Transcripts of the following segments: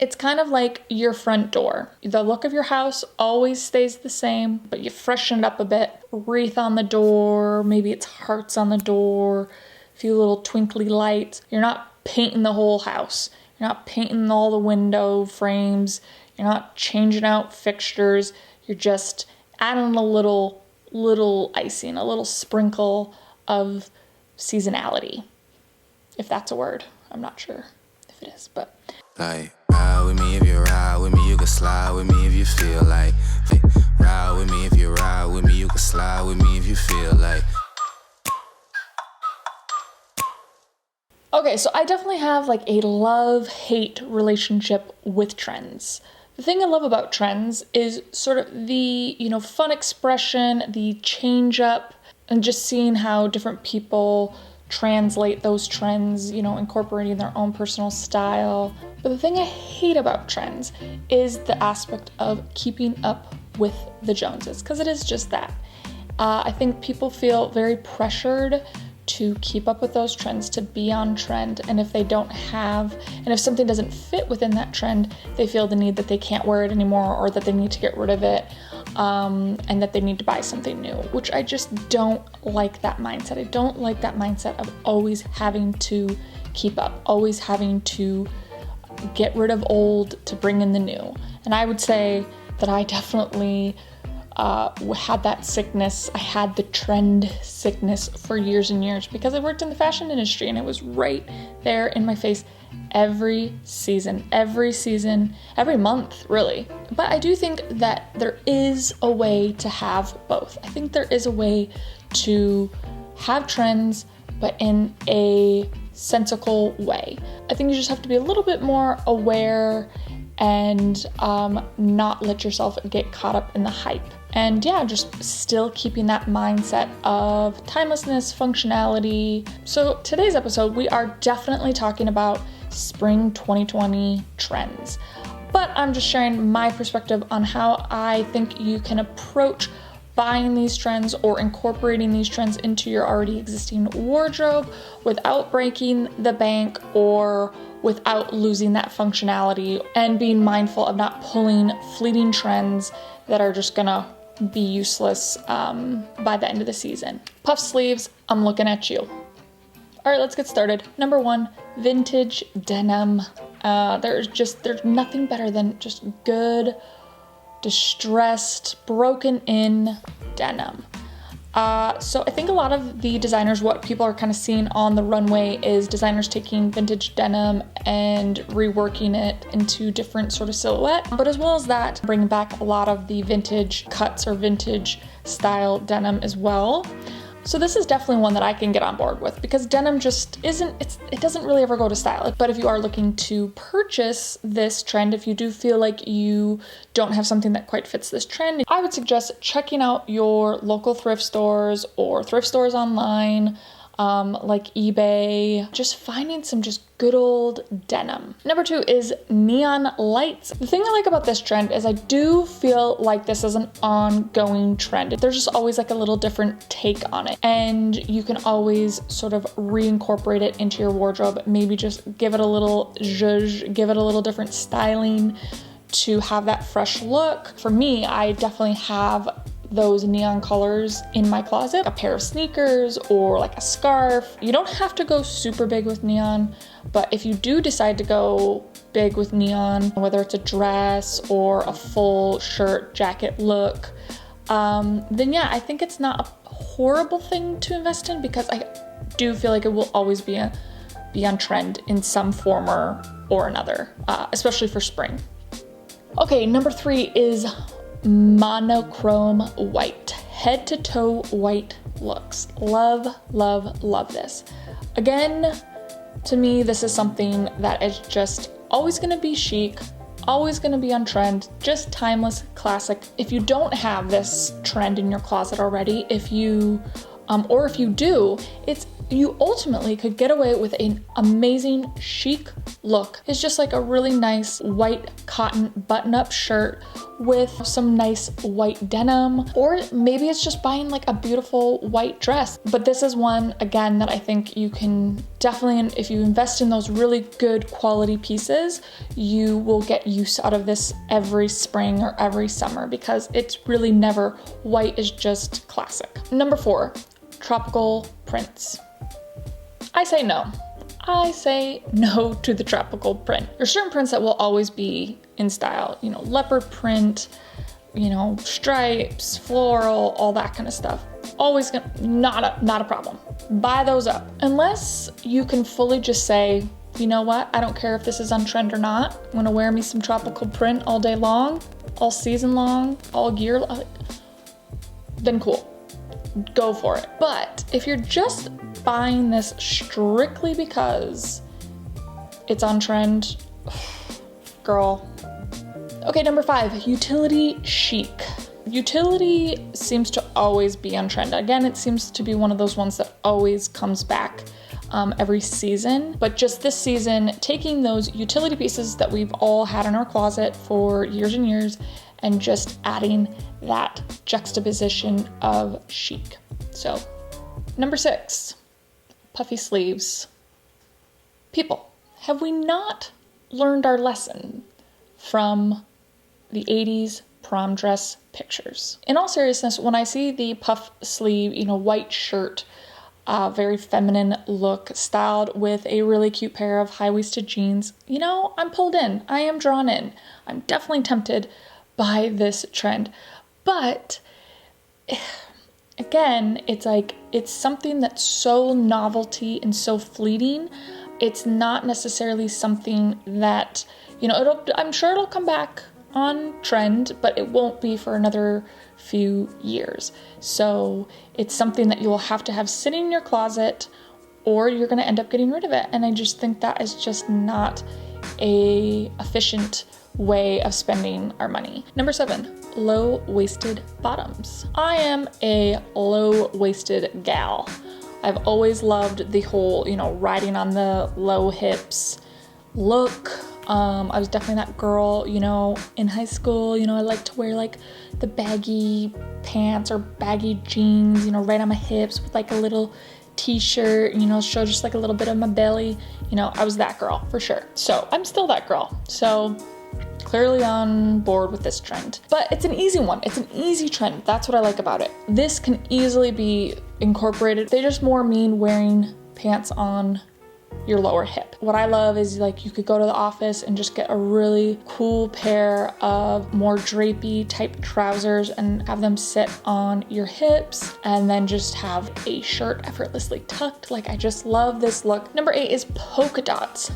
It's kind of like your front door. The look of your house always stays the same, but you freshen it up a bit. Wreath on the door, maybe it's hearts on the door, a few little twinkly lights. You're not painting the whole house. You're not painting all the window frames. You're not changing out fixtures. You're just adding a little icing, a little sprinkle of seasonality. If that's a word. I'm not sure if it is, but. Like, ride with me if you ride with me, you can slide with me if you feel like. Ride with me if you ride with me, you can slide with me if you feel like. Okay, so I definitely have like a love-hate relationship with trends. The thing I love about trends is sort of the, fun expression, the change up, and just seeing how different people translate those trends, incorporating their own personal style. But the thing I hate about trends is the aspect of keeping up with the Joneses, because it is just that. I think people feel very pressured to keep up with those trends, to be on trend, and if if something doesn't fit within that trend, they feel the need that they can't wear it anymore, or that they need to get rid of it, and that they need to buy something new, which I just don't like that mindset. I don't like that mindset of always having to keep up, always having to get rid of old to bring in the new. And I would say that I definitely had that sickness. I had the trend sickness for years and years because I worked in the fashion industry, and it was right there in my face every season, every month, really. But I do think that there is a way to have both. I think there is a way to have trends, but in a sensical way. I think you just have to be a little bit more aware and not let yourself get caught up in the hype. And yeah, just still keeping that mindset of timelessness, functionality. So today's episode, we are definitely talking about spring 2020 trends. But I'm just sharing my perspective on how I think you can approach buying these trends or incorporating these trends into your already existing wardrobe without breaking the bank or without losing that functionality, and being mindful of not pulling fleeting trends that are just gonna be useless by the end of the season. Puff sleeves, I'm looking at you. All right, let's get started. Number 1, vintage denim. There's nothing better than just good, distressed, broken in denim. So I think a lot of the designers, what people are kind of seeing on the runway is designers taking vintage denim and reworking it into different sort of silhouette, but as well as that, bringing back a lot of the vintage cuts or vintage style denim as well. So this is definitely one that I can get on board with, because denim just it doesn't really ever go to style. But if you are looking to purchase this trend, if you do feel like you don't have something that quite fits this trend, I would suggest checking out your local thrift stores or thrift stores online, like eBay, just finding some just good old denim. Number 2 is neon lights. The thing I like about this trend is I do feel like this is an ongoing trend. There's just always like a little different take on it, and you can always sort of reincorporate it into your wardrobe. Maybe just give it a little zhuzh, give it a little different styling to have that fresh look. For me, I definitely have those neon colors in my closet, a pair of sneakers or like a scarf. You don't have to go super big with neon, but if you do decide to go big with neon, whether it's a dress or a full shirt jacket look, then yeah, I think it's not a horrible thing to invest in, because I do feel like it will always be on trend in some form or another, especially for spring. Okay, number 3 is monochrome white. Head to toe white looks. Love, love, love this. Again, to me, this is something that is just always gonna be chic, always gonna be on trend, just timeless, classic. If you don't have this trend in your closet already, or if you do, it's you ultimately could get away with an amazing chic look. It's just like a really nice white cotton button-up shirt with some nice white denim, or maybe it's just buying like a beautiful white dress. But this is one, again, that I think you can definitely, if you invest in those really good quality pieces, you will get use out of this every spring or every summer, because it's really never, white is just classic. Number 4, tropical prints. I say no. I say no to the tropical print. There's certain prints that will always be in style, you know, leopard print, you know, stripes, floral, all that kind of stuff. Always gonna, not a problem. Buy those up. Unless you can fully just say, you know what, I don't care if this is on trend or not. I'm gonna wear me some tropical print all day long, all season long, all year long. Then cool, go for it. But if you're just buying this strictly because it's on trend, girl. Okay, number 5, utility chic. Utility seems to always be on trend. Again, it seems to be one of those ones that always comes back every season. But just this season, taking those utility pieces that we've all had in our closet for years and years and just adding that juxtaposition of chic. So, number 6, puffy sleeves. People, have we not learned our lesson from the 80s prom dress pictures? In all seriousness, when I see the puff sleeve, you know, white shirt, very feminine look, styled with a really cute pair of high-waisted jeans, you know, I'm pulled in. I am drawn in. I'm definitely tempted by this trend. But again, it's like, it's something that's so novelty and so fleeting. It's not necessarily something that, you know, I'm sure it'll come back on trend, but it won't be for another few years. So it's something that you will have to have sitting in your closet, or you're going to end up getting rid of it. And I just think that is just not a efficient way of spending our money. Number 7, low-waisted bottoms. I am a low-waisted gal. I've always loved the whole, you know, riding on the low hips look. I was definitely that girl, you know, in high school. You know, I liked to wear like the baggy pants or baggy jeans, you know, right on my hips with like a little t-shirt, you know, show just like a little bit of my belly. You know, I was that girl for sure. So I'm still that girl. So clearly on board with this trend. But it's an easy one. It's an easy trend. That's what I like about it. This can easily be incorporated. They just more mean wearing pants on your lower hip. What I love is like you could go to the office and just get a really cool pair of more drapey type trousers and have them sit on your hips, and then just have a shirt effortlessly tucked. Like, I just love this look. Number 8 is polka dots.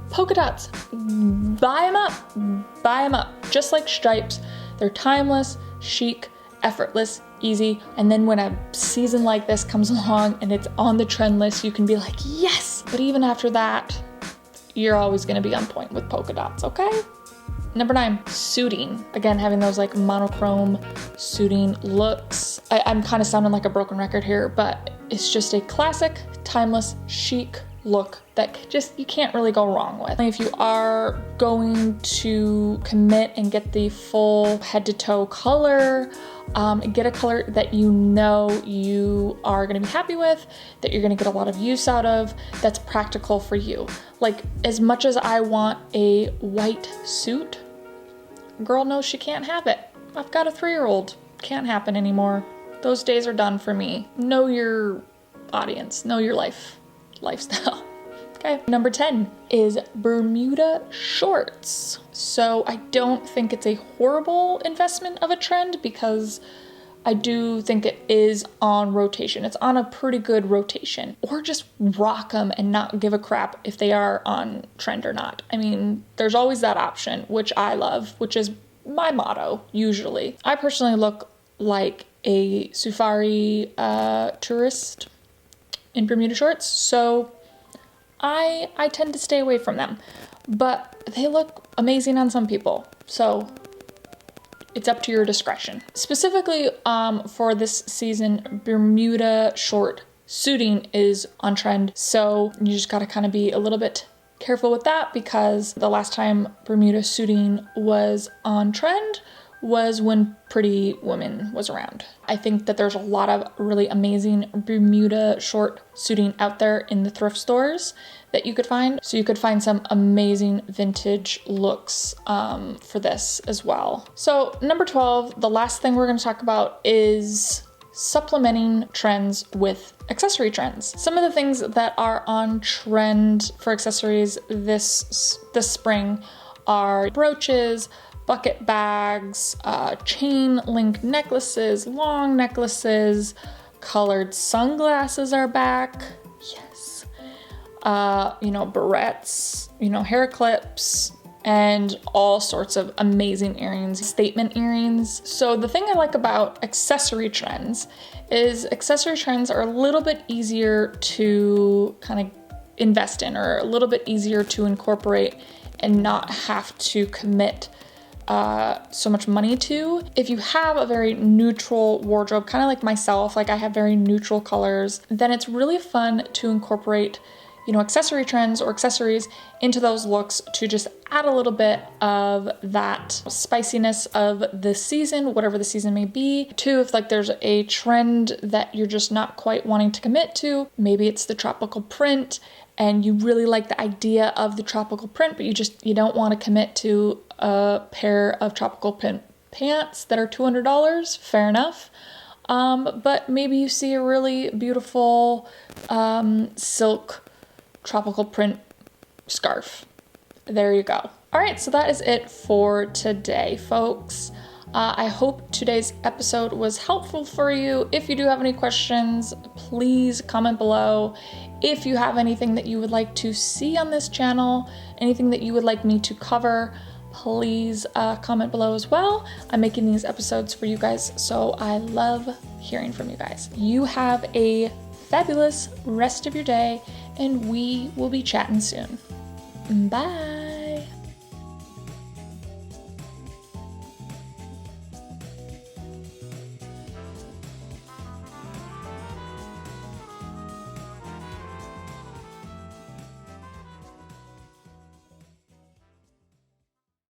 Polka dots, buy them up, just like stripes. They're timeless, chic, effortless, easy. And then when a season like this comes along and it's on the trend list, you can be like, yes. But even after that, you're always gonna be on point with polka dots, okay? Number 9, suiting. Again, having those like monochrome suiting looks. I'm kind of sounding like a broken record here, but it's just a classic, timeless, chic look that just, you can't really go wrong with. If you are going to commit and get the full head to toe color, get a color that you know you are going to be happy with, that you're going to get a lot of use out of, that's practical for you. Like, as much as I want a white suit, girl knows she can't have it. I've got a 3-year-old. Can't happen anymore. Those days are done for me. Know your audience. Know your lifestyle. Okay. Number 10 is Bermuda shorts. So I don't think it's a horrible investment of a trend, because I do think it is on rotation. It's on a pretty good rotation. Or just rock them and not give a crap if they are on trend or not. I mean, there's always that option, which I love, which is my motto, usually. I personally look like a safari tourist in Bermuda shorts, so I tend to stay away from them. But they look amazing on some people, so it's up to your discretion. Specifically for this season, Bermuda short suiting is on trend. So you just gotta kind of be a little bit careful with that, because the last time Bermuda suiting was on trend was when Pretty Woman was around. I think that there's a lot of really amazing Bermuda short suiting out there in the thrift stores that you could find. So you could find some amazing vintage looks for this as well. So number 12, the last thing we're going to talk about is supplementing trends with accessory trends. Some of the things that are on trend for accessories this spring are brooches, bucket bags, chain link necklaces, long necklaces, colored sunglasses are back. Yes. Barrettes, hair clips, and all sorts of amazing earrings, statement earrings. So the thing I like about accessory trends is accessory trends are a little bit easier to kind of invest in, or a little bit easier to incorporate and not have to commit so much money to. If you have a very neutral wardrobe, kind of like myself, like I have very neutral colors, then it's really fun to incorporate, accessory trends or accessories into those looks to just add a little bit of that spiciness of the season, whatever the season may be. Too, if like there's a trend that you're just not quite wanting to commit to, maybe it's the tropical print and you really like the idea of the tropical print, but you don't want to commit to a pair of tropical print pants that are $200, fair enough. But maybe you see a really beautiful silk tropical print scarf. There you go. All right, so that is it for today, folks. I hope today's episode was helpful for you. If you do have any questions, please comment below. If you have anything that you would like to see on this channel, anything that you would like me to cover, please comment below as well. I'm making these episodes for you guys, so I love hearing from you guys. You have a fabulous rest of your day, and we will be chatting soon. Bye.